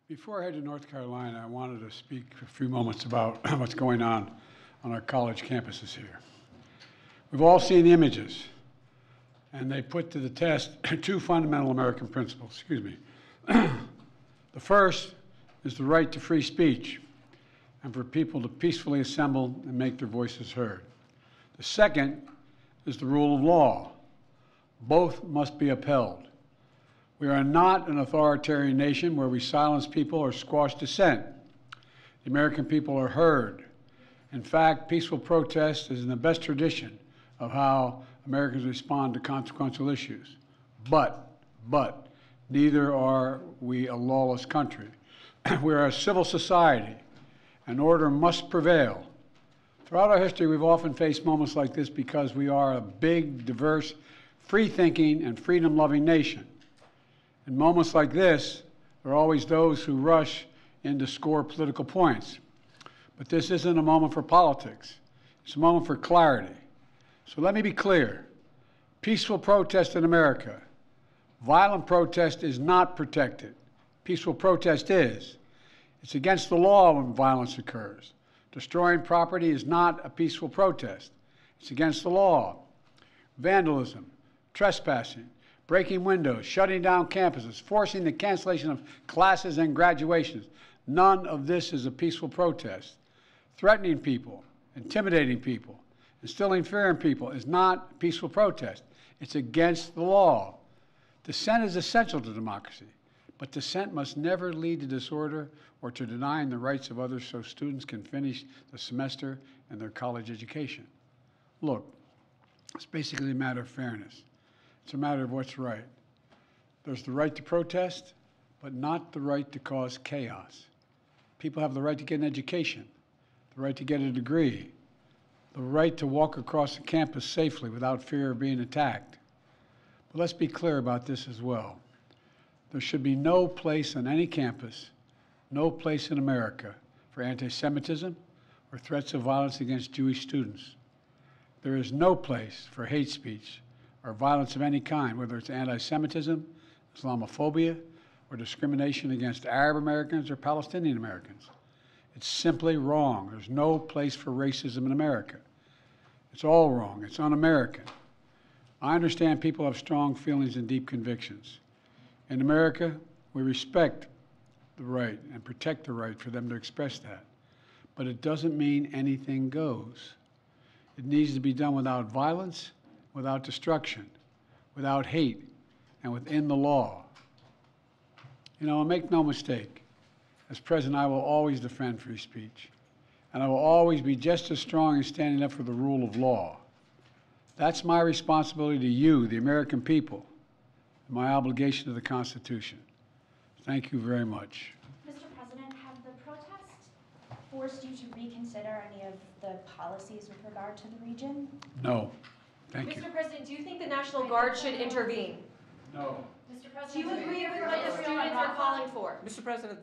Before I head to North Carolina, I wanted to speak for a few moments about what's going on our college campuses here. We've all seen the images, and they put to the test two fundamental American principles. Excuse me. The first is the right to free speech and for people to peacefully assemble and make their voices heard. The second is the rule of law. Both must be upheld. We are not an authoritarian nation where we silence people or squash dissent. The American people are heard. In fact, peaceful protest is in the best tradition of how Americans respond to consequential issues. But, neither are we a lawless country. We are a civil society, and order must prevail. Throughout our history, we've often faced moments like this because we are a big, diverse, free-thinking, and freedom-loving nation. In moments like this, there are always those who rush in to score political points. But this isn't a moment for politics. It's a moment for clarity. So let me be clear. Peaceful protest in America. Violent protest is not protected. Peaceful protest is. It's against the law when violence occurs. Destroying property is not a peaceful protest. It's against the law. Vandalism, trespassing, breaking windows, shutting down campuses, forcing the cancellation of classes and graduations. None of this is a peaceful protest. Threatening people, intimidating people, instilling fear in people is not a peaceful protest. It's against the law. Dissent is essential to democracy, but dissent must never lead to disorder or to denying the rights of others so students can finish the semester and their college education. Look, it's basically a matter of fairness. It's a matter of what's right. There's the right to protest, but not the right to cause chaos. People have the right to get an education, the right to get a degree, the right to walk across the campus safely without fear of being attacked. But let's be clear about this as well. There should be no place on any campus, no place in America for anti-Semitism or threats of violence against Jewish students. There is no place for hate speech or violence of any kind, whether it's anti-Semitism, Islamophobia, or discrimination against Arab Americans or Palestinian Americans. It's simply wrong. There's no place for racism in America. It's all wrong. It's un-American. I understand people have strong feelings and deep convictions. In America, we respect the right and protect the right for them to express that. But it doesn't mean anything goes. It needs to be done without violence, without destruction, without hate, and within the law. You know, make no mistake, as president, I will always defend free speech, and I will always be just as strong in standing up for the rule of law. That's my responsibility to you, the American people, and my obligation to the Constitution. Thank you very much. Mr. President, have the protests forced you to reconsider any of the policies with regard to the region? No. Thank you. Mr. President, do you think the National Guard should intervene? No. Mr. President, Do you agree with what the students are calling for? Mr. President,